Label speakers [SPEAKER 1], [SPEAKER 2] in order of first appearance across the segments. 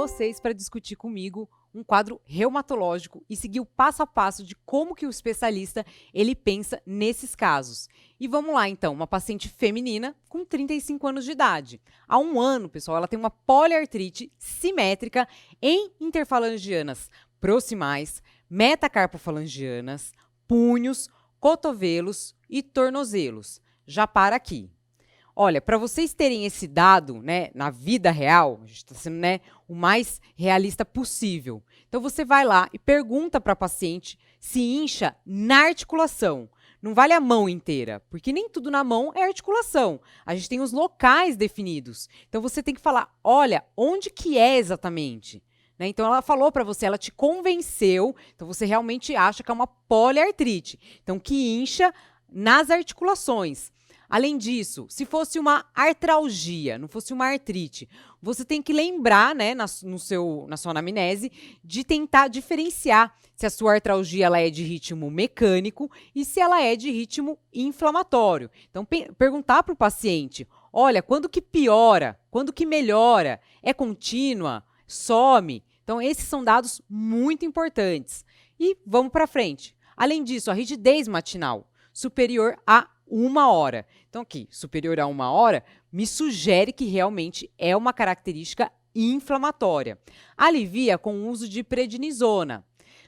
[SPEAKER 1] vocês para discutir comigo um quadro reumatológico e seguir o passo a passo de como que o especialista ele pensa nesses casos. E vamos lá então, uma paciente feminina com 35 anos de idade. Há um ano, pessoal, ela tem uma poliartrite simétrica em interfalangianas proximais, metacarpofalangianas, punhos, cotovelos e tornozelos. Já para aqui. Olha, para vocês terem esse dado, né, na vida real, a gente está sendo, né, o mais realista possível. Então você vai lá e pergunta para a paciente se incha na articulação. Não vale a mão inteira, porque nem tudo na mão é articulação. A gente tem os locais definidos. Então você tem que falar, olha, onde que é exatamente? Né? Então ela falou para você, ela te convenceu, então você realmente acha que é uma poliartrite. Então que incha nas articulações. Além disso, se fosse uma artralgia, não fosse uma artrite, você tem que lembrar, né, na sua anamnese, de tentar diferenciar se a sua artralgia ela é de ritmo mecânico e se ela é de ritmo inflamatório. Então, perguntar para o paciente, olha, quando que piora? Quando que melhora? É contínua? Some? Então, esses são dados muito importantes. E vamos para frente. Além disso, a rigidez matinal superior a 1 hora. Então, aqui, superior a 1 hora, me sugere que realmente é uma característica inflamatória. Alivia com o uso de prednisona.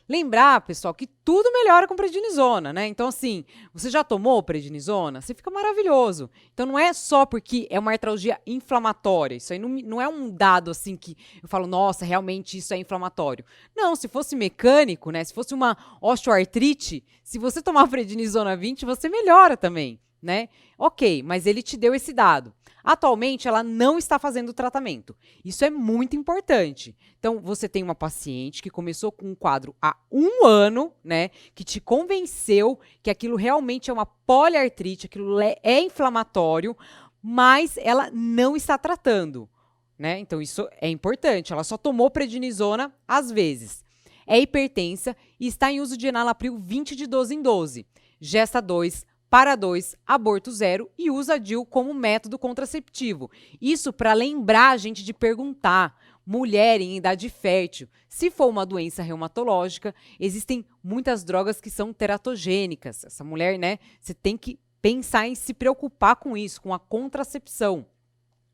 [SPEAKER 1] Lembrar, pessoal, que tudo melhora com prednisona, né? Então, assim, você já tomou prednisona? Você fica maravilhoso. Então, não é só porque é uma artralgia inflamatória. Isso aí não é um dado, assim, que eu falo, nossa, realmente isso é inflamatório. Não, se fosse mecânico, né? Se fosse uma osteoartrite, se você tomar prednisona 20, você melhora também, né? Ok, mas ele te deu esse dado. Atualmente, ela não está fazendo o tratamento. Isso é muito importante. Então, você tem uma paciente que começou com um quadro há 1 ano, né? Que te convenceu que aquilo realmente é uma poliartrite, aquilo é inflamatório, mas ela não está tratando, né? Então, isso é importante. Ela só tomou prednisona às vezes. É hipertensa e está em uso de enalapril 20 de 12 em 12. Gesta 2, para 2, aborto 0 e usa DIU como método contraceptivo. Isso para lembrar a gente de perguntar, mulher em idade fértil, se for uma doença reumatológica, existem muitas drogas que são teratogênicas. Essa mulher, né, você tem que pensar em se preocupar com isso, com a contracepção.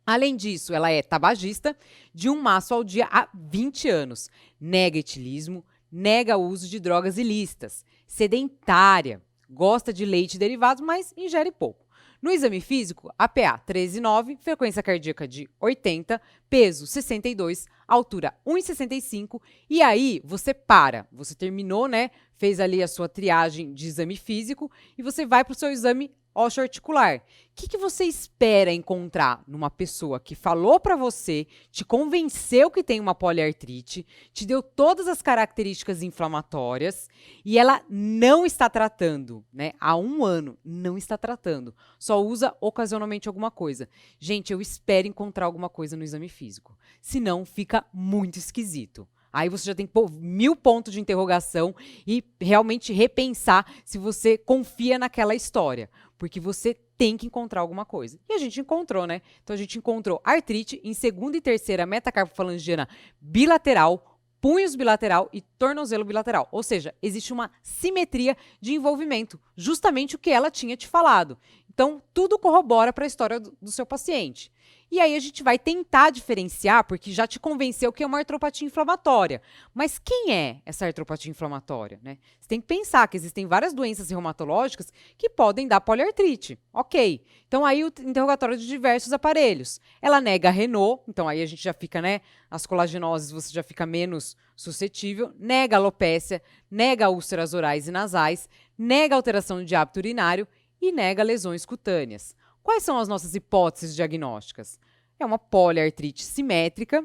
[SPEAKER 1] Além disso, ela é tabagista de um maço ao dia há 20 anos, nega etilismo, nega o uso de drogas ilícitas, sedentária, gosta de leite e derivados, mas ingere pouco. No exame físico, APA 13,9, frequência cardíaca de 80, peso 62, altura 1,65 e aí você para. Você terminou, né? Fez ali a sua triagem de exame físico e você vai para o seu exame osteoarticular. O que você espera encontrar numa pessoa que falou para você, te convenceu que tem uma poliartrite, te deu todas as características inflamatórias e ela não está tratando, né? Há 1 ano não está tratando, só usa ocasionalmente alguma coisa. Gente, eu espero encontrar alguma coisa no exame físico, senão fica muito esquisito. Aí você já tem que pôr 1000 pontos de interrogação e realmente repensar se você confia naquela história. Porque você tem que encontrar alguma coisa. E a gente encontrou, né? Então a gente encontrou artrite em segunda e terceira metacarpofalangiana bilateral, punhos bilateral e tornozelo bilateral. Ou seja, existe uma simetria de envolvimento. Justamente o que ela tinha te falado. Então, tudo corrobora para a história do seu paciente. E aí a gente vai tentar diferenciar, porque já te convenceu que é uma artropatia inflamatória. Mas quem é essa artropatia inflamatória, né? Você tem que pensar que existem várias doenças reumatológicas que podem dar poliartrite. Ok. Então aí o interrogatório de diversos aparelhos. Ela nega a Renault, então aí a gente já fica, né? As colagenoses você já fica menos suscetível. Nega a alopécia, nega úlceras orais e nasais, nega alteração de hábito urinário e nega lesões cutâneas. Quais são as nossas hipóteses diagnósticas? É uma poliartrite simétrica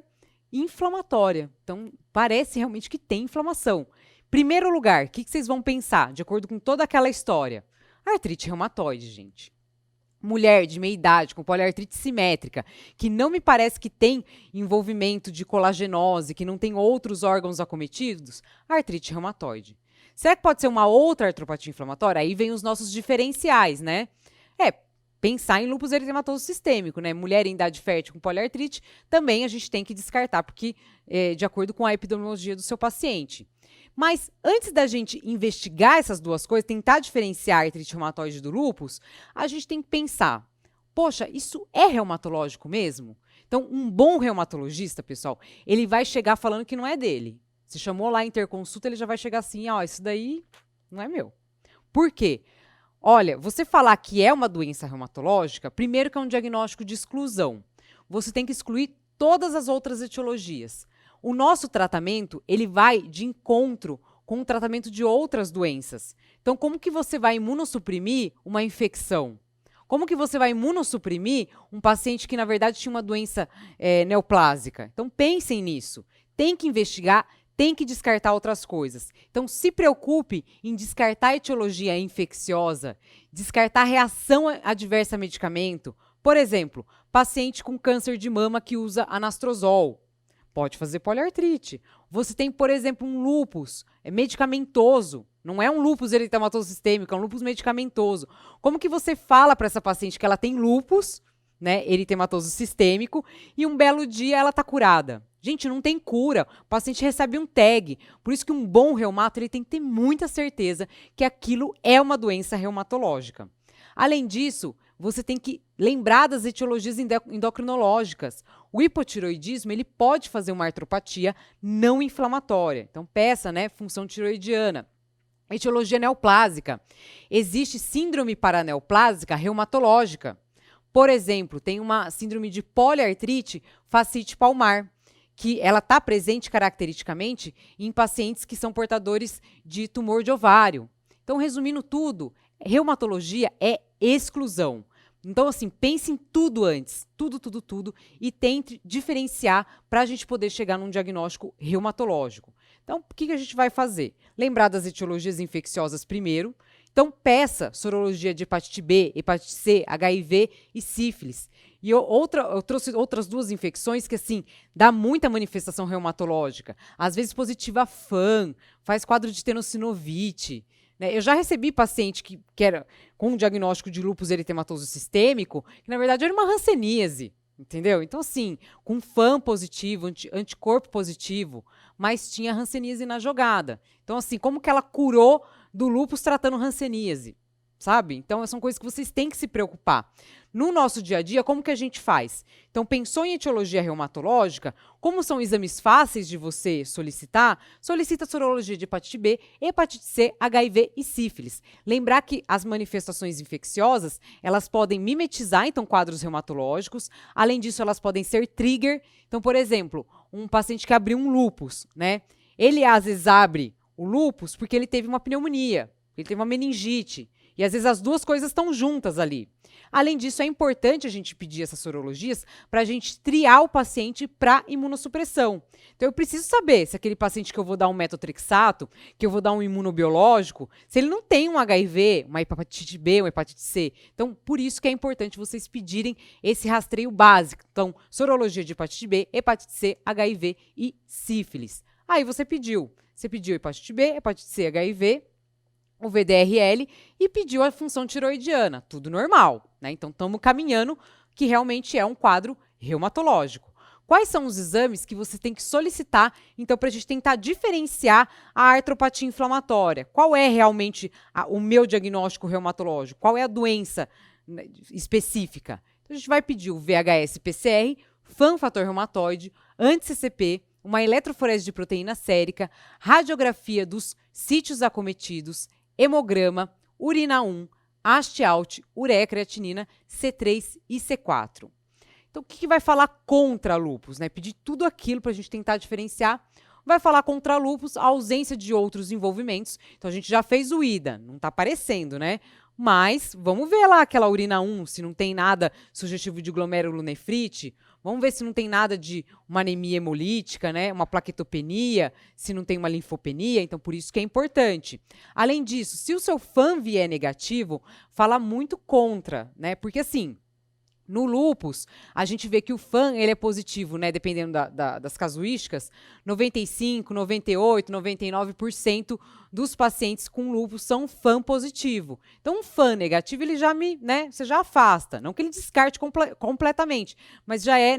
[SPEAKER 1] e inflamatória. Então, parece realmente que tem inflamação. Primeiro lugar, o que vocês vão pensar, de acordo com toda aquela história? Artrite reumatoide, gente. Mulher de meia idade com poliartrite simétrica, que não me parece que tem envolvimento de colagenose, que não tem outros órgãos acometidos, artrite reumatoide. Será que pode ser uma outra artropatia inflamatória? Aí vem os nossos diferenciais, né? pensar em lúpus eritematoso sistêmico, né? Mulher em idade fértil com poliartrite, também a gente tem que descartar, porque de acordo com a epidemiologia do seu paciente. Mas antes da gente investigar essas duas coisas, tentar diferenciar a artrite reumatoide do lúpus, a gente tem que pensar, poxa, isso é reumatológico mesmo? Então, um bom reumatologista, pessoal, ele vai chegar falando que não é dele. Se chamou lá em interconsulta, ele já vai chegar assim, ó, isso daí não é meu. Por quê? Olha, você falar que é uma doença reumatológica, primeiro que é um diagnóstico de exclusão. Você tem que excluir todas as outras etiologias. O nosso tratamento, ele vai de encontro com o tratamento de outras doenças. Então, como que você vai imunossuprimir uma infecção? Como que você vai imunossuprimir um paciente que, na verdade, tinha uma doença neoplásica? Então, pensem nisso. Tem que investigar, tem que descartar outras coisas. Então, se preocupe em descartar a etiologia infecciosa, descartar a reação adversa a medicamento. Por exemplo, paciente com câncer de mama que usa anastrozol. Pode fazer poliartrite. Você tem, por exemplo, um lúpus medicamentoso. Não é um lúpus eritematoso sistêmico, é um lúpus medicamentoso. Como que você fala para essa paciente que ela tem lúpus, né, eritematoso sistêmico, e um belo dia ela está curada? Gente, não tem cura. O paciente recebe um tag. Por isso que um bom reumato ele tem que ter muita certeza que aquilo é uma doença reumatológica. Além disso, você tem que lembrar das etiologias endocrinológicas. O hipotiroidismo ele pode fazer uma artropatia não inflamatória. Então, peça, né, função tiroidiana. Etiologia neoplásica. Existe síndrome paraneoplásica reumatológica. Por exemplo, tem uma síndrome de poliartrite fascite palmar, que ela está presente caracteristicamente em pacientes que são portadores de tumor de ovário. Então, resumindo tudo, reumatologia é exclusão. Então, assim, pense em tudo antes, tudo, e tente diferenciar para a gente poder chegar num diagnóstico reumatológico. Então, o que a gente vai fazer? Lembrar das etiologias infecciosas primeiro. Então, peça sorologia de hepatite B, hepatite C, HIV e sífilis. E eu trouxe outras duas infecções que, assim, dá muita manifestação reumatológica. Às vezes positiva a FAM, faz quadro de tenossinovite. Né? Eu já recebi paciente que era com um diagnóstico de lúpus eritematoso sistêmico, que na verdade era uma hanseníase, entendeu? Então, assim, com FAM positivo, anticorpo positivo, mas tinha hanseníase na jogada. Então, assim, como que ela curou do lúpus tratando hanseníase? Sabe? Então, são coisas que vocês têm que se preocupar. No nosso dia a dia, como que a gente faz? Então, pensou em etiologia reumatológica? Como são exames fáceis de você solicitar? Solicita sorologia de hepatite B, hepatite C, HIV e sífilis. Lembrar que as manifestações infecciosas, elas podem mimetizar, então, quadros reumatológicos. Além disso, elas podem ser trigger. Então, por exemplo, um paciente que abriu um lúpus, né? Ele, às vezes, abre o lúpus porque ele teve uma pneumonia, ele teve uma meningite. E às vezes as duas coisas estão juntas ali. Além disso, é importante a gente pedir essas sorologias para a gente triar o paciente para imunossupressão. Então, eu preciso saber se aquele paciente que eu vou dar um metotrexato, que eu vou dar um imunobiológico, se ele não tem um HIV, uma hepatite B, uma hepatite C. Então, por isso que é importante vocês pedirem esse rastreio básico. Então, sorologia de hepatite B, hepatite C, HIV e sífilis. Aí você pediu. Você pediu hepatite B, hepatite C, HIV, o VDRL e pediu a função tiroidiana, tudo normal, né? Então, estamos caminhando que realmente é um quadro reumatológico. Quais são os exames que você tem que solicitar, então, para a gente tentar diferenciar a artropatia inflamatória? Qual é realmente o meu diagnóstico reumatológico? Qual é a doença, né, específica? Então, a gente vai pedir o VHS-PCR, FAM-fator reumatoide, anti-CCP, uma eletroforese de proteína sérica, radiografia dos sítios acometidos, hemograma, urina 1, haste-out, ureia creatinina, C3 e C4. Então, o que vai falar contra lúpus? Né? Pedir tudo aquilo para a gente tentar diferenciar. Vai falar contra lúpus a ausência de outros envolvimentos. Então, a gente já fez o IDA, não está aparecendo, né? Mas vamos ver lá aquela urina 1, se não tem nada sugestivo de glomerulonefrite. Vamos ver se não tem nada de uma anemia hemolítica, né? Uma plaquetopenia, se não tem uma linfopenia. Então, por isso que é importante. Além disso, se o seu FAM vier negativo, fala muito contra, né? Porque, assim, No lúpus, a gente vê que o FAN ele é positivo, né, dependendo das casuísticas, 95, 98, 99% dos pacientes com lúpus são FAN positivo. Então, um FAN negativo, ele já você já afasta, não que ele descarte completamente, mas já é,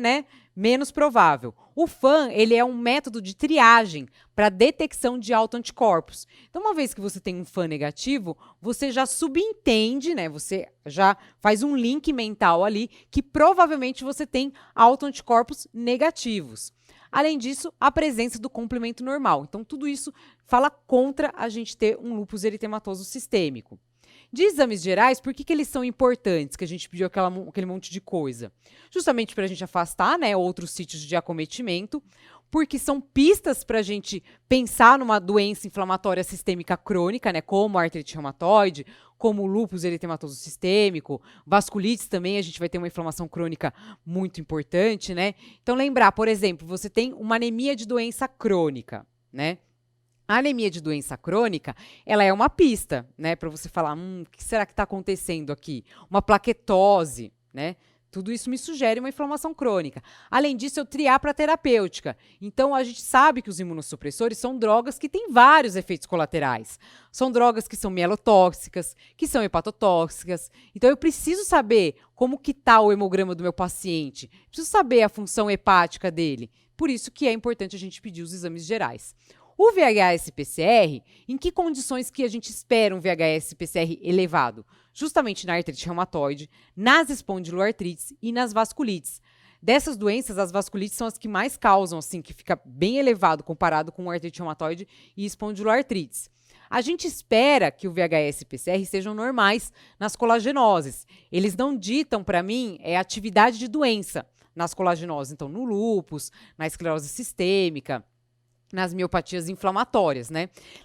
[SPEAKER 1] menos provável. O FAN, ele é um método de triagem para detecção de autoanticorpos. Então, uma vez que você tem um FAN negativo, você já subentende, você já faz um link mental ali que provavelmente você tem autoanticorpos negativos. Além disso, a presença do complemento normal. Então, tudo isso fala contra a gente ter um lúpus eritematoso sistêmico. De exames gerais, por que eles são importantes, que a gente pediu aquele monte de coisa? Justamente para a gente afastar, outros sítios de acometimento, porque são pistas para a gente pensar numa doença inflamatória sistêmica crônica, como a artrite reumatoide, como o lúpus eritematoso sistêmico, vasculites também, a gente vai ter uma inflamação crônica muito importante, Então, lembrar, por exemplo, você tem uma anemia de doença crônica, A anemia de doença crônica, ela é uma pista, para você falar, o que será que está acontecendo aqui? Uma plaquetose, Tudo isso me sugere uma inflamação crônica. Além disso, eu triar para terapêutica. Então, a gente sabe que os imunossupressores são drogas que têm vários efeitos colaterais. São drogas que são mielotóxicas, que são hepatotóxicas. Então, eu preciso saber como que está o hemograma do meu paciente. Preciso saber a função hepática dele. Por isso que é importante a gente pedir os exames gerais. O VHS-PCR, em que condições que a gente espera um VHS-PCR elevado? Justamente na artrite reumatoide, nas espondiloartrites e nas vasculites. Dessas doenças, as vasculites são as que mais causam, que fica bem elevado comparado com artrite reumatoide e espondiloartrites. A gente espera que o VHS-PCR sejam normais nas colagenoses. Eles não ditam, para mim, a atividade de doença nas colagenoses. Então, no lúpus, na esclerose sistêmica, nas miopatias inflamatórias,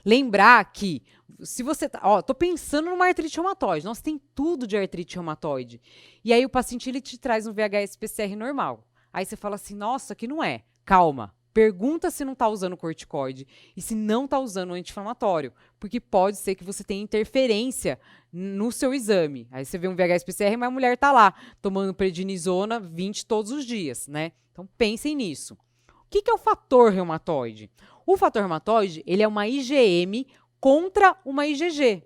[SPEAKER 1] Lembrar que, se você tô pensando numa artrite reumatoide, nossa, tem tudo de artrite reumatoide. E aí o paciente, ele te traz um VHS-PCR normal. Aí você fala assim, nossa, que não é. Calma. Pergunta se não está usando corticoide e se não está usando anti-inflamatório, porque pode ser que você tenha interferência no seu exame. Aí você vê um VHS-PCR, mas a mulher está lá, tomando prednisona 20 todos os dias, Então, pensem nisso. O que é o fator reumatoide? O fator reumatoide, ele é uma IgM contra uma IgG.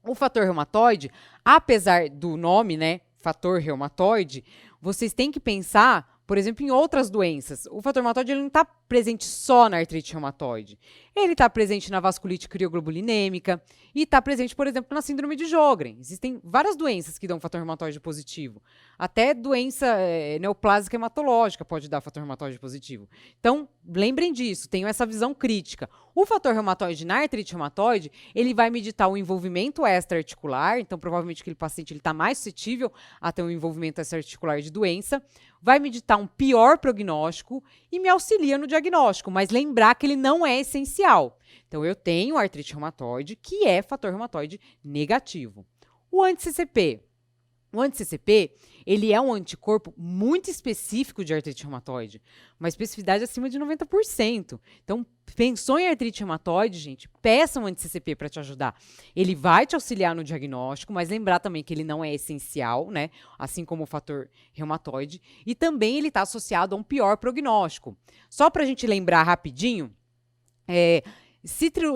[SPEAKER 1] O fator reumatoide, apesar do nome, fator reumatoide, vocês têm que pensar, por exemplo, em outras doenças. O fator reumatoide, ele não está presente só na artrite reumatoide. Ele está presente na vasculite crioglobulinêmica e está presente, por exemplo, na síndrome de Sjögren. Existem várias doenças que dão fator reumatoide positivo. Até doença neoplásica hematológica pode dar fator reumatoide positivo. Então, lembrem disso, tenham essa visão crítica. O fator reumatoide na artrite reumatoide, ele vai meditar o envolvimento extra-articular, então provavelmente aquele paciente está mais suscetível a ter um envolvimento extra-articular de doença, vai meditar um pior prognóstico e me auxilia no diagnóstico, mas lembrar que ele não é essencial. Então, eu tenho artrite reumatoide, que é fator reumatoide negativo. O anti-CCP. O anti-CCP, ele é um anticorpo muito específico de artrite reumatoide, uma especificidade acima de 90%. Então, pensou em artrite reumatoide, gente, peça um anti-CCP para te ajudar. Ele vai te auxiliar no diagnóstico, mas lembrar também que ele não é essencial, Assim como o fator reumatoide. E também ele está associado a um pior prognóstico. Só para a gente lembrar rapidinho,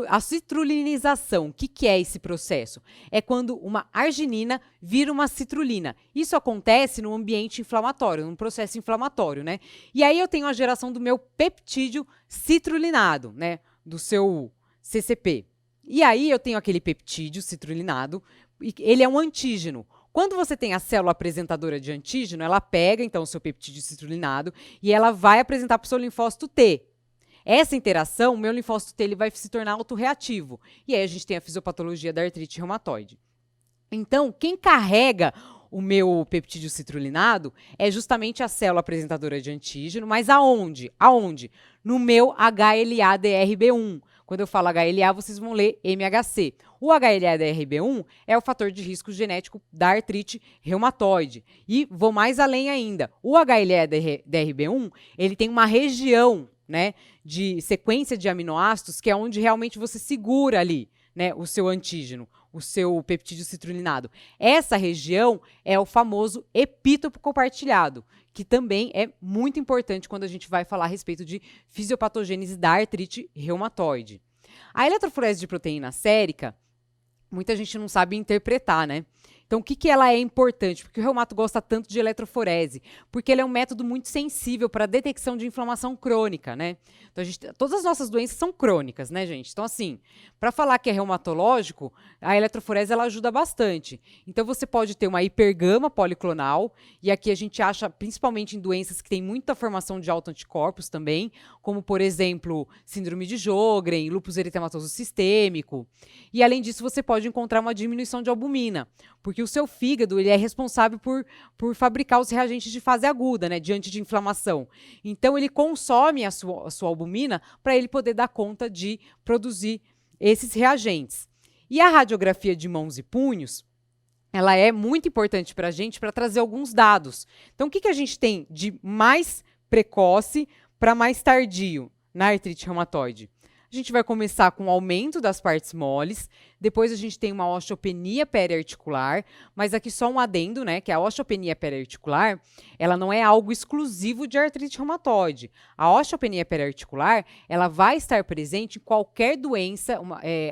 [SPEAKER 1] a citrulinização, o que é esse processo? É quando uma arginina vira uma citrulina. Isso acontece no ambiente inflamatório, num processo inflamatório, E aí eu tenho a geração do meu peptídeo citrulinado, Do seu CCP. E aí eu tenho aquele peptídeo citrulinado, ele é um antígeno. Quando você tem a célula apresentadora de antígeno, ela pega, então, o seu peptídeo citrulinado e ela vai apresentar para o seu linfócito T. Essa interação, o meu linfócito T ele vai se tornar autorreativo. E aí a gente tem a fisiopatologia da artrite reumatoide. Então, quem carrega o meu peptídeo citrulinado é justamente a célula apresentadora de antígeno, mas aonde? Aonde? No meu HLA-DRB1. Quando eu falo HLA, vocês vão ler MHC. O HLA-DRB1 é o fator de risco genético da artrite reumatoide. E vou mais além ainda. O HLA-DRB1, ele tem uma região, de sequência de aminoácidos, que é onde realmente você segura ali, o seu antígeno. o seu peptídeo citrullinado. Essa região é o famoso epítopo compartilhado, que também é muito importante quando a gente vai falar a respeito de fisiopatogênese da artrite reumatoide. A eletroforese de proteína sérica, muita gente não sabe interpretar, né? Então, o que ela é importante? Porque o reumato gosta tanto de eletroforese? Porque ele é um método muito sensível para a detecção de inflamação crônica, né? Então, todas as nossas doenças são crônicas, né, gente? Então, assim, para falar que é reumatológico, a eletroforese ela ajuda bastante. Então, você pode ter uma hipergama policlonal, e aqui a gente acha principalmente em doenças que têm muita formação de autoanticorpos também, como, por exemplo, síndrome de Sjögren, lúpus eritematoso sistêmico. E, além disso, você pode encontrar uma diminuição de albumina, porque o seu fígado ele é responsável por fabricar os reagentes de fase aguda, né, diante de inflamação. Então, ele consome a sua albumina para ele poder dar conta de produzir esses reagentes. E a radiografia de mãos e punhos, ela é muito importante para a gente para trazer alguns dados. Então, o que a gente tem de mais precoce para mais tardio na artrite reumatoide? A gente vai começar com o aumento das partes moles, depois a gente tem uma osteopenia periarticular, mas aqui só um adendo, né, que a osteopenia periarticular, ela não é algo exclusivo de artrite reumatoide. A osteopenia periarticular, ela vai estar presente em qualquer doença,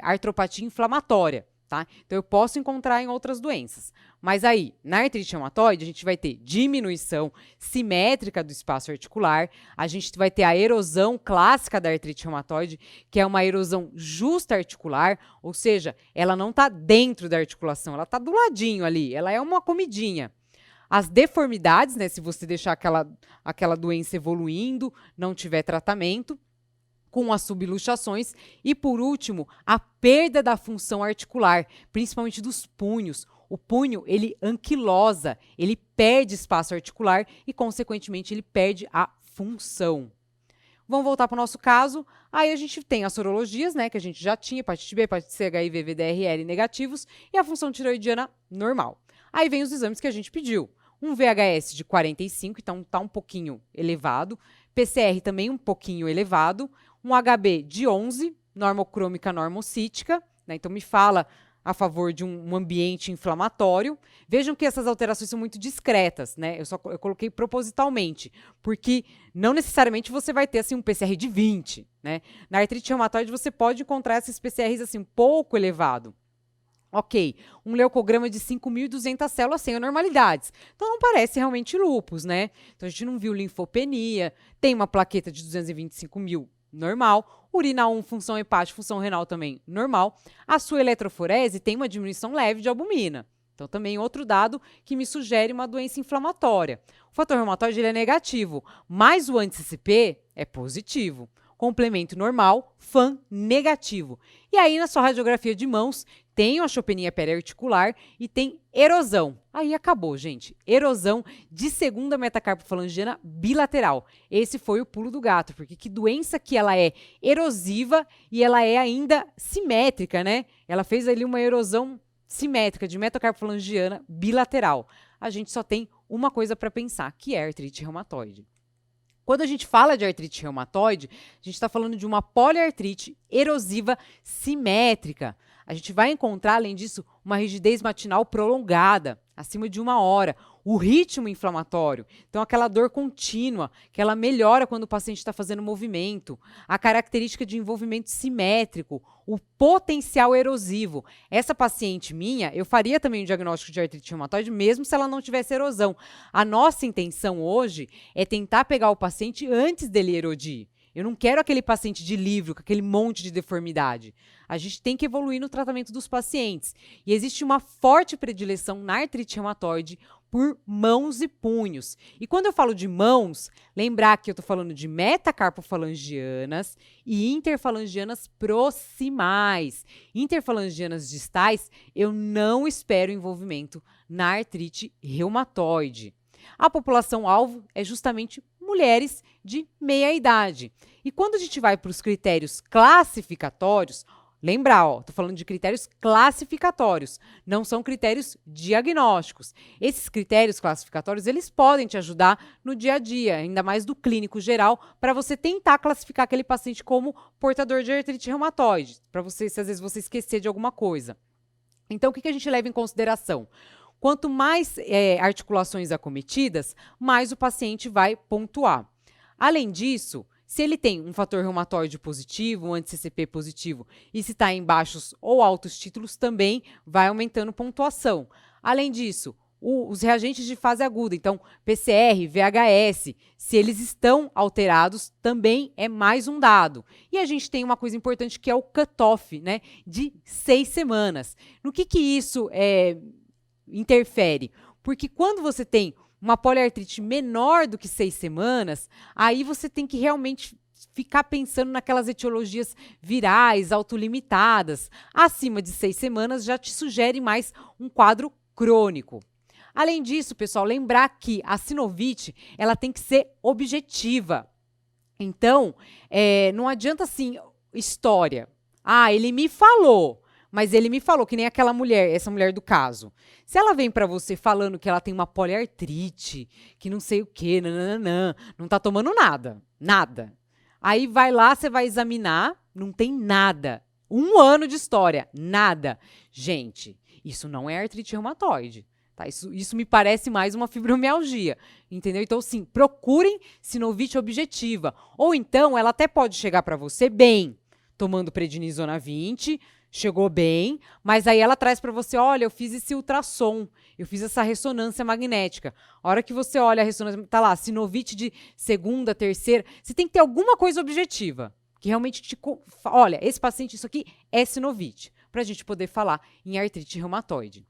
[SPEAKER 1] artropatia inflamatória. Tá? Então, eu posso encontrar em outras doenças. Mas aí, na artrite reumatoide, a gente vai ter diminuição simétrica do espaço articular, a gente vai ter a erosão clássica da artrite reumatoide, que é uma erosão justa articular, ou seja, ela não está dentro da articulação, ela está do ladinho ali, ela é uma comidinha. As deformidades, né, se você deixar aquela doença evoluindo, não tiver tratamento, com as subluxações e, por último, a perda da função articular, principalmente dos punhos. O punho, ele anquilosa, ele perde espaço articular e, consequentemente, ele perde a função. Vamos voltar para o nosso caso. Aí a gente tem as sorologias, né, que a gente já tinha, hepatite B, hepatite C, HIV, VDRL negativos e a função tiroidiana normal. Aí vem os exames que a gente pediu. Um VHS de 45, então está um pouquinho elevado. PCR também um pouquinho elevado. Um HB de 11, normocrômica normocítica, né? Então me fala a favor de um ambiente inflamatório. Vejam que essas alterações são muito discretas, né? Eu coloquei propositalmente, porque não necessariamente você vai ter assim um PCR de 20, né? Na artrite reumatoide você pode encontrar esses PCRs assim um pouco elevado. Ok, um leucograma de 5.200 células sem anormalidades. Então, não parece realmente lúpus, né? Então, a gente não viu linfopenia, tem uma plaqueta de 225.000 normal, urina 1, função hepática, função renal também normal. A sua eletroforese tem uma diminuição leve de albumina. Então, também outro dado que me sugere uma doença inflamatória. O fator reumatoide ele é negativo, mas o anti-CCP é positivo. Complemento normal, FAM negativo. E aí, na sua radiografia de mãos, tem osteopenia periarticular e tem erosão. Aí acabou, gente. Erosão de segunda metacarpofalangiana bilateral. Esse foi o pulo do gato, porque que doença que ela é erosiva e ela é ainda simétrica, né? Ela fez ali uma erosão simétrica de metacarpofalangiana bilateral. A gente só tem uma coisa para pensar, que é artrite reumatoide. Quando a gente fala de artrite reumatoide, a gente está falando de uma poliartrite erosiva simétrica. A gente vai encontrar, além disso, uma rigidez matinal prolongada, acima de 1 hora. O ritmo inflamatório, então aquela dor contínua, que ela melhora quando o paciente está fazendo movimento. A característica de envolvimento simétrico, o potencial erosivo. Essa paciente minha, eu faria também um diagnóstico de artrite reumatoide, mesmo se ela não tivesse erosão. A nossa intenção hoje é tentar pegar o paciente antes dele erodir. Eu não quero aquele paciente de livro, com aquele monte de deformidade. A gente tem que evoluir no tratamento dos pacientes. E existe uma forte predileção na artrite reumatoide por mãos e punhos. E quando eu falo de mãos, lembrar que eu estou falando de metacarpofalangianas e interfalangianas proximais. Interfalangianas distais, eu não espero envolvimento na artrite reumatoide. A população-alvo é justamente mulheres de meia idade. E quando a gente vai para os critérios classificatórios, lembrar, estou falando de critérios classificatórios, não são critérios diagnósticos. Esses critérios classificatórios, eles podem te ajudar no dia a dia, ainda mais do clínico geral, para você tentar classificar aquele paciente como portador de artrite reumatoide, para você, se às vezes você esquecer de alguma coisa. Então, o que a gente leva em consideração? Quanto mais articulações acometidas, mais o paciente vai pontuar. Além disso, se ele tem um fator reumatoide positivo, um anti-CCP positivo, e se está em baixos ou altos títulos, também vai aumentando pontuação. Além disso, os reagentes de fase aguda, então PCR, VHS, se eles estão alterados, também é mais um dado. E a gente tem uma coisa importante que é o cutoff, né, de 6 semanas. No que isso interfere? Porque quando você tem uma poliartrite menor do que 6 semanas, aí você tem que realmente ficar pensando naquelas etiologias virais, autolimitadas. Acima de 6 semanas já te sugere mais um quadro crônico. Além disso, pessoal, lembrar que a sinovite, ela tem que ser objetiva. Então, não adianta assim, história. Ah, ele me falou, mas ele me falou que nem aquela mulher, essa mulher do caso. Se ela vem para você falando que ela tem uma poliartrite, que não sei o quê, nananã, não tá tomando nada, nada. Aí vai lá, você vai examinar, não tem nada. 1 ano de história, nada. Gente, isso não é artrite reumatoide. Tá? Isso me parece mais uma fibromialgia, entendeu? Então, sim, procurem sinovite objetiva. Ou então, ela até pode chegar para você bem, tomando prednisona 20, chegou bem, mas aí ela traz para você, olha, eu fiz esse ultrassom, eu fiz essa ressonância magnética. A hora que você olha a ressonância, tá lá, sinovite de segunda, terceira, você tem que ter alguma coisa objetiva, que realmente olha, esse paciente, isso aqui é sinovite, para a gente poder falar em artrite reumatoide.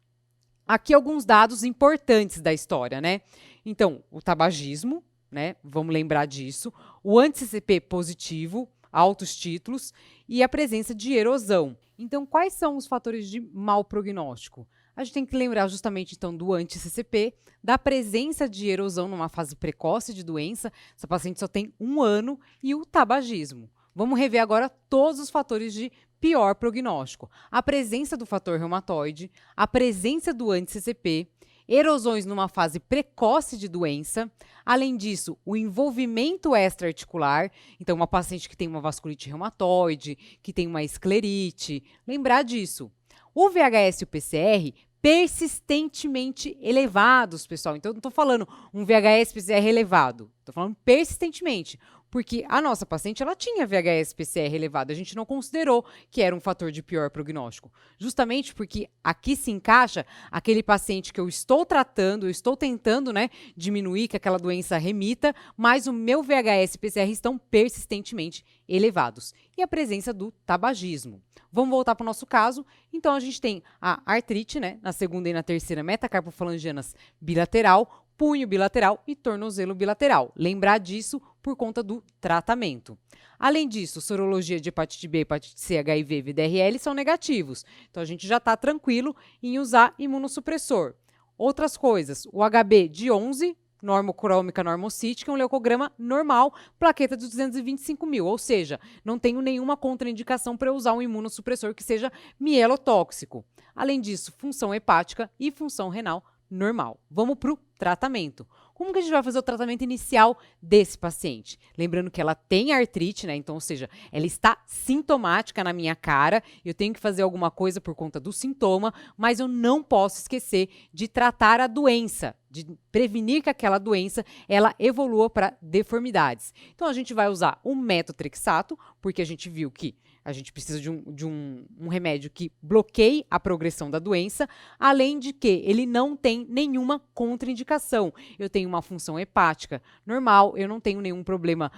[SPEAKER 1] Aqui alguns dados importantes da história, né? Então, o tabagismo, né? Vamos lembrar disso. O anti-CCP positivo, altos títulos e a presença de erosão. Então, quais são os fatores de mau prognóstico? A gente tem que lembrar justamente, então, do anti-CCP, da presença de erosão numa fase precoce de doença. Essa paciente só tem 1 ano e o tabagismo. Vamos rever agora todos os fatores de pior prognóstico. A presença do fator reumatoide, a presença do anti-CCP, erosões numa fase precoce de doença. Além disso, o envolvimento extra-articular. Então, uma paciente que tem uma vasculite reumatoide, que tem uma esclerite. Lembrar disso. O VHS e o PCR persistentemente elevados, pessoal. Então, eu não estou falando um VHS-PCR elevado. Estou falando persistentemente. Porque a nossa paciente, ela tinha VHS-PCR elevado, a gente não considerou que era um fator de pior prognóstico. Justamente porque aqui se encaixa aquele paciente que eu estou tratando, eu estou tentando, né, diminuir que aquela doença remita, mas o meu VHS-PCR estão persistentemente elevados. E a presença do tabagismo. Vamos voltar para o nosso caso. Então, a gente tem a artrite, né, na segunda e na terceira metacarpofalangianas bilateral, punho bilateral e tornozelo bilateral. Lembrar disso por conta do tratamento. Além disso, sorologia de hepatite B, hepatite C, HIV e VDRL são negativos. Então, a gente já está tranquilo em usar imunossupressor. Outras coisas, o HB de 11, normocrômica normocítica, um leucograma normal, plaqueta de 225 mil. Ou seja, não tenho nenhuma contraindicação para usar um imunossupressor que seja mielotóxico. Além disso, função hepática e função renal normal. Vamos para o tratamento. Como que a gente vai fazer o tratamento inicial desse paciente? Lembrando que ela tem artrite, né? Então, ou seja, ela está sintomática na minha cara, eu tenho que fazer alguma coisa por conta do sintoma, mas eu não posso esquecer de tratar a doença, de prevenir que aquela doença ela evolua para deformidades. Então, a gente vai usar o metotrexato, porque a gente viu que a gente precisa de um remédio que bloqueie a progressão da doença, além de que ele não tem nenhuma contraindicação. Eu tenho uma função hepática normal, eu não tenho nenhum problema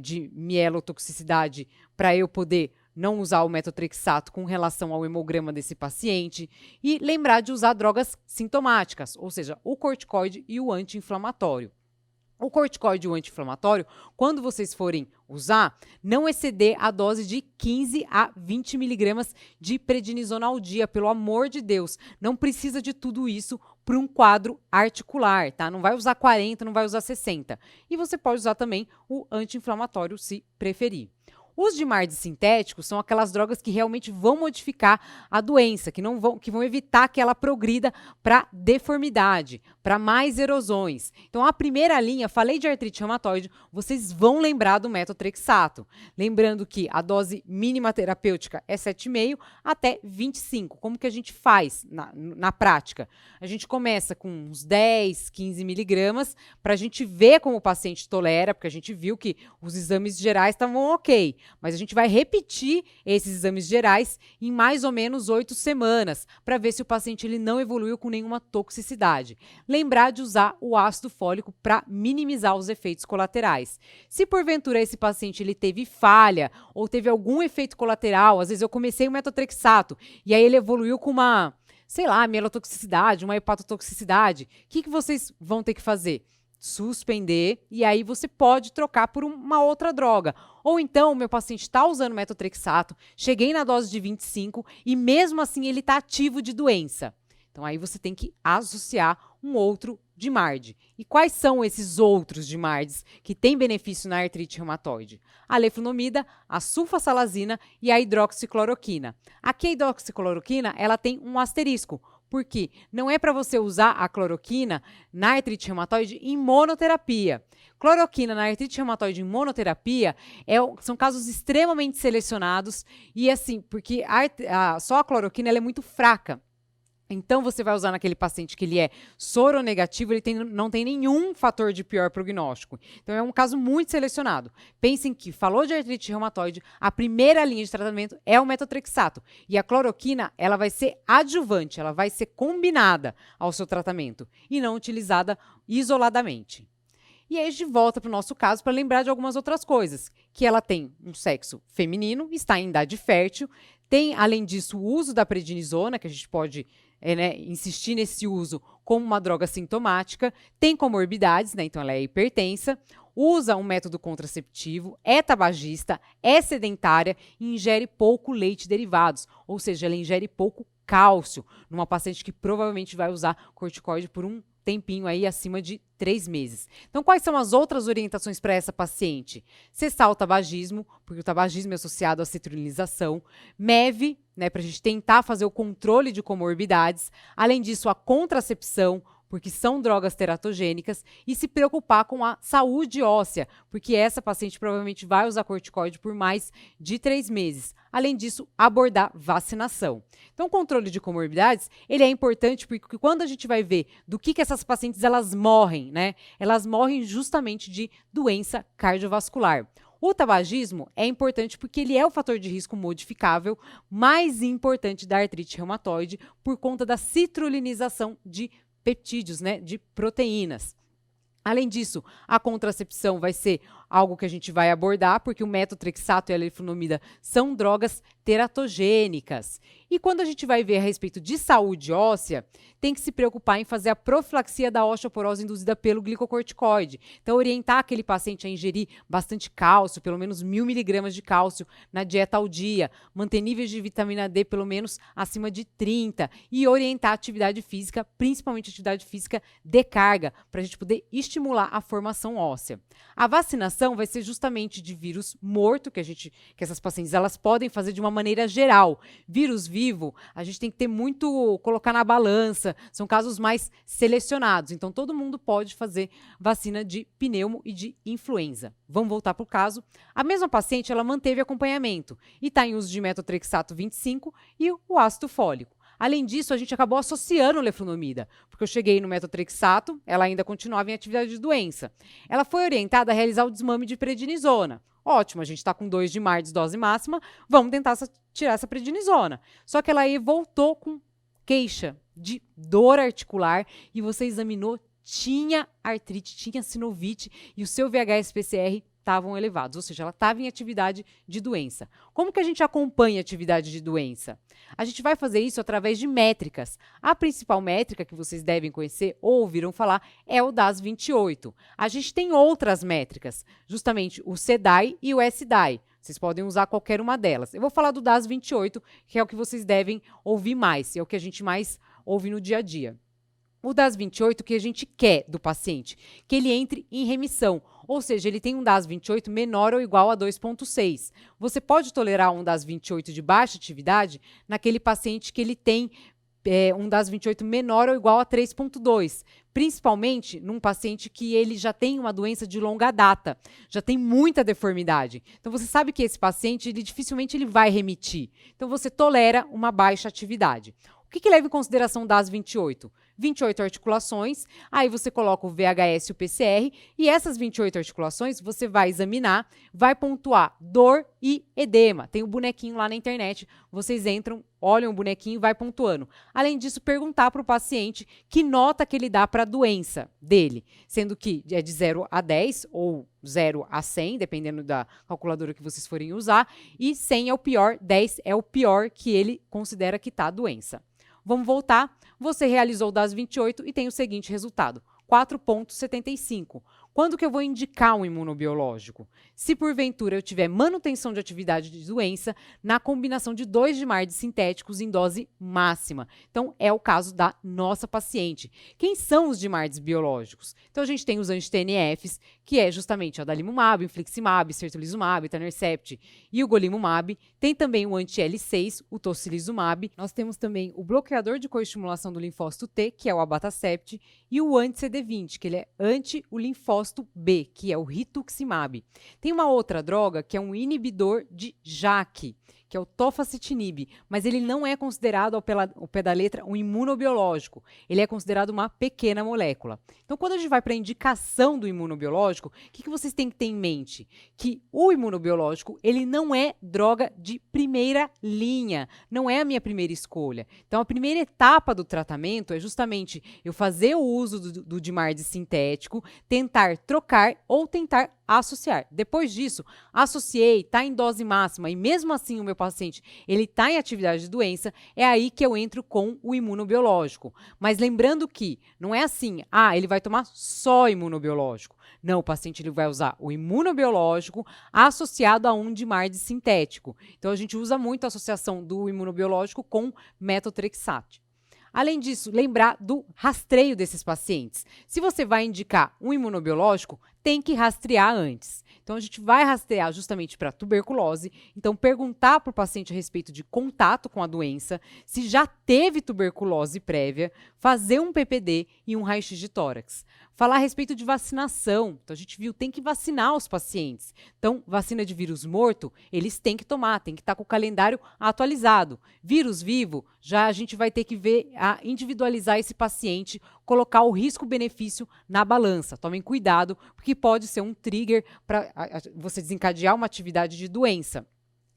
[SPEAKER 1] de mielotoxicidade para eu poder não usar o metotrexato com relação ao hemograma desse paciente. E lembrar de usar drogas sintomáticas, ou seja, o corticoide e o anti-inflamatório. O corticoide e o anti-inflamatório, quando vocês forem usar, não exceder a dose de 15 a 20 miligramas de prednisona ao dia, pelo amor de Deus. Não precisa de tudo isso para um quadro articular, tá? Não vai usar 40, não vai usar 60. E você pode usar também o anti-inflamatório se preferir. Os DMARDs sintéticos são aquelas drogas que realmente vão modificar a doença, que vão evitar que ela progrida para deformidade, para mais erosões. Então, a primeira linha, falei de artrite reumatoide, vocês vão lembrar do metotrexato. Lembrando que a dose mínima terapêutica é 7,5 até 25. Como que a gente faz na prática? A gente começa com uns 10, 15 miligramas para a gente ver como o paciente tolera, porque a gente viu que os exames gerais estavam ok, mas a gente vai repetir esses exames gerais em mais ou menos 8 semanas para ver se o paciente ele não evoluiu com nenhuma toxicidade. Lembrar de usar o ácido fólico para minimizar os efeitos colaterais. Se porventura esse paciente ele teve falha ou teve algum efeito colateral, às vezes eu comecei o metotrexato e aí ele evoluiu com uma, sei lá, mielotoxicidade, uma hepatotoxicidade, o que vocês vão ter que fazer? Suspender, e aí você pode trocar por uma outra droga. Ou então, o meu paciente está usando metotrexato, cheguei na dose de 25 e mesmo assim ele está ativo de doença. Então, aí você tem que associar um outro DMARD. E quais são esses outros DMARDs que têm benefício na artrite reumatoide? A leflunomida, a sulfasalazina e a hidroxicloroquina. Aqui a hidroxicloroquina, ela tem um asterisco, porque não é para você usar a cloroquina na artrite reumatoide em monoterapia. Cloroquina na artrite reumatoide em monoterapia são casos extremamente selecionados e assim, porque só a cloroquina ela é muito fraca. Então, você vai usar naquele paciente que ele é soronegativo, ele não tem nenhum fator de pior prognóstico. Então, é um caso muito selecionado. Pensem que, falou de artrite reumatoide, a primeira linha de tratamento é o metotrexato. E a cloroquina, ela vai ser adjuvante, ela vai ser combinada ao seu tratamento e não utilizada isoladamente. E aí a gente volta para o nosso caso para lembrar de algumas outras coisas. Que ela tem um sexo feminino, está em idade fértil, tem, além disso, o uso da prednisona, que a gente pode insistir nesse uso como uma droga sintomática, tem comorbidades, né, então ela é hipertensa, usa um método contraceptivo, é tabagista, é sedentária e ingere pouco leite e derivados, ou seja, ela ingere pouco cálcio, numa paciente que provavelmente vai usar corticoide por um tempinho aí acima de 3 meses. Então, quais são as outras orientações para essa paciente? Cessar o tabagismo, porque o tabagismo é associado à citrulinização. MEV, né, para a gente tentar fazer o controle de comorbidades. Além disso, a contracepção, porque são drogas teratogênicas, e se preocupar com a saúde óssea, porque essa paciente provavelmente vai usar corticoide por mais de 3 meses. Além disso, abordar vacinação. Então, o controle de comorbidades, ele é importante porque quando a gente vai ver do que essas pacientes elas morrem, né? Elas morrem justamente de doença cardiovascular. O tabagismo é importante porque ele é o fator de risco modificável mais importante da artrite reumatoide por conta da citrulinização de peptídeos, né, de proteínas. Além disso, a contracepção vai ser algo que a gente vai abordar, porque o metotrexato e a leflunomida são drogas teratogênicas. E quando a gente vai ver a respeito de saúde óssea, tem que se preocupar em fazer a profilaxia da osteoporose induzida pelo glicocorticoide. Então, orientar aquele paciente a ingerir bastante cálcio, pelo menos 1.000 miligramas de cálcio na dieta ao dia, manter níveis de vitamina D pelo menos acima de 30 e orientar a atividade física, principalmente atividade física de carga, para a gente poder estimular a formação óssea. A vacinação vai ser justamente de vírus morto, que essas pacientes elas podem fazer de uma maneira geral. Vírus vivo, a gente tem que ter muito, colocar na balança, são casos mais selecionados. Então, todo mundo pode fazer vacina de pneumo e de influenza. Vamos voltar para o caso. A mesma paciente, ela manteve acompanhamento e está em uso de metotrexato 25 e o ácido fólico. Além disso, a gente acabou associando leflunomida, porque eu cheguei no metotrexato, ela ainda continuava em atividade de doença. Ela foi orientada a realizar o desmame de prednisona. Ótimo, a gente está com 2 DMARDs dose máxima, vamos tentar tirar essa prednisona. Só que ela aí voltou com queixa de dor articular e você examinou, tinha artrite, tinha sinovite e o seu VHS-PCR estavam elevados, ou seja, ela estava em atividade de doença. Como que a gente acompanha a atividade de doença? A gente vai fazer isso através de métricas. A principal métrica que vocês devem conhecer ou ouviram falar é o DAS28. A gente tem outras métricas, justamente o CDAI e o SDAI. Vocês podem usar qualquer uma delas. Eu vou falar do DAS28, que é o que vocês devem ouvir mais, é o que a gente mais ouve no dia a dia. O DAS28 que a gente quer do paciente, que ele entre em remissão, ou seja, ele tem um DAS28 menor ou igual a 2,6. Você pode tolerar um DAS28 de baixa atividade naquele paciente que ele tem um DAS28 menor ou igual a 3,2, principalmente num paciente que ele já tem uma doença de longa data, já tem muita deformidade. Então, você sabe que esse paciente, dificilmente ele vai remitir. Então, você tolera uma baixa atividade. O que leva em consideração o DAS28? 28 articulações, aí você coloca o VHS e o PCR, e essas 28 articulações você vai examinar, vai pontuar dor e edema. Tem o bonequinho lá na internet, vocês entram, olham o bonequinho e vai pontuando. Além disso, perguntar para o paciente que nota que ele dá para a doença dele, sendo que é de 0 a 10 ou 0 a 100, dependendo da calculadora que vocês forem usar, e 100 é o pior, 10 é o pior que ele considera que está a doença. Vamos voltar. Você realizou o DAS28 e tem o seguinte resultado, 4,75. Quando que eu vou indicar um imunobiológico? Se porventura eu tiver manutenção de atividade de doença na combinação de 2 DMARDs sintéticos em dose máxima. Então, é o caso da nossa paciente. Quem são os DMARDs biológicos? Então, a gente tem os anti-TNFs, que é justamente o adalimumab, infliximab, certolizumab, etanercept e o golimumab. Tem também o anti-L6, o tocilizumab. Nós temos também o bloqueador de coestimulação do linfócito T, que é o abatacept, e o anti-CD20, que ele é anti o linfócito B, que é o rituximab. Tem uma outra droga que é um inibidor de JAK, que é o tofacitinib, mas ele não é considerado, ao pé da letra, um imunobiológico. Ele é considerado uma pequena molécula. Então, quando a gente vai para a indicação do imunobiológico, o que vocês têm que ter em mente? Que o imunobiológico, ele não é droga de primeira linha, não é a minha primeira escolha. Então, a primeira etapa do tratamento é justamente eu fazer o uso do DMARD sintético, tentar trocar ou tentar associar. Depois disso, associei, está em dose máxima e mesmo assim o meu paciente ele está em atividade de doença, é aí que eu entro com o imunobiológico. Mas lembrando que não é assim, ele vai tomar só imunobiológico. Não, o paciente ele vai usar o imunobiológico associado a um DMARD sintético. Então, a gente usa muito a associação do imunobiológico com metotrexato. Além disso, lembrar do rastreio desses pacientes. Se você vai indicar um imunobiológico, tem que rastrear antes. Então, a gente vai rastrear justamente para tuberculose. Então, perguntar para o paciente a respeito de contato com a doença, se já teve tuberculose prévia, fazer um PPD e um raio-x de tórax. Falar a respeito de vacinação. Então, a gente viu, tem que vacinar os pacientes. Então, vacina de vírus morto, eles têm que tomar, tem que estar com o calendário atualizado. Vírus vivo, já a gente vai ter que ver, individualizar esse paciente, colocar o risco-benefício na balança. Tomem cuidado, porque pode ser um trigger para você desencadear uma atividade de doença.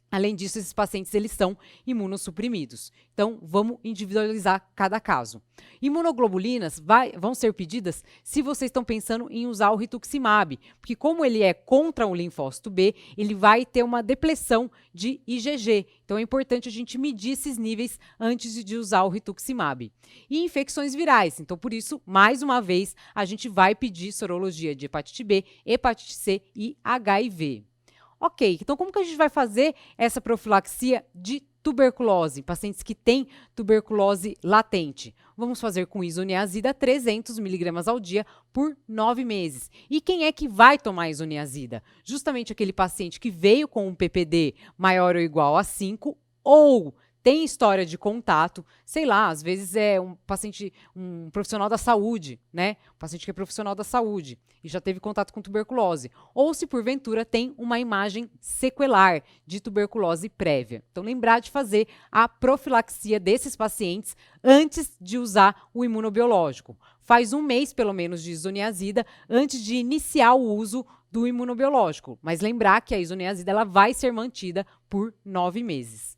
[SPEAKER 1] Além disso, esses pacientes eles são imunossuprimidos. Então, vamos individualizar cada caso. Imunoglobulinas vão ser pedidas se vocês estão pensando em usar o rituximab, porque como ele é contra o linfócito B, ele vai ter uma depressão de IgG. Então, é importante a gente medir esses níveis antes de usar o rituximab. E infecções virais. Então, por isso, mais uma vez, a gente vai pedir sorologia de hepatite B, hepatite C e HIV. Ok, então como que a gente vai fazer essa profilaxia de tuberculose, pacientes que têm tuberculose latente? Vamos fazer com isoniazida 300 mg ao dia por 9 meses. E quem é que vai tomar isoniazida? Justamente aquele paciente que veio com um PPD maior ou igual a 5 ou tem história de contato, sei lá, às vezes é um paciente, um profissional da saúde, né? Um paciente que é profissional da saúde e já teve contato com tuberculose. Ou se porventura tem uma imagem sequelar de tuberculose prévia. Então, lembrar de fazer a profilaxia desses pacientes antes de usar o imunobiológico. Faz um mês, pelo menos, de isoniazida antes de iniciar o uso do imunobiológico. Mas lembrar que a isoniazida ela vai ser mantida por 9 meses.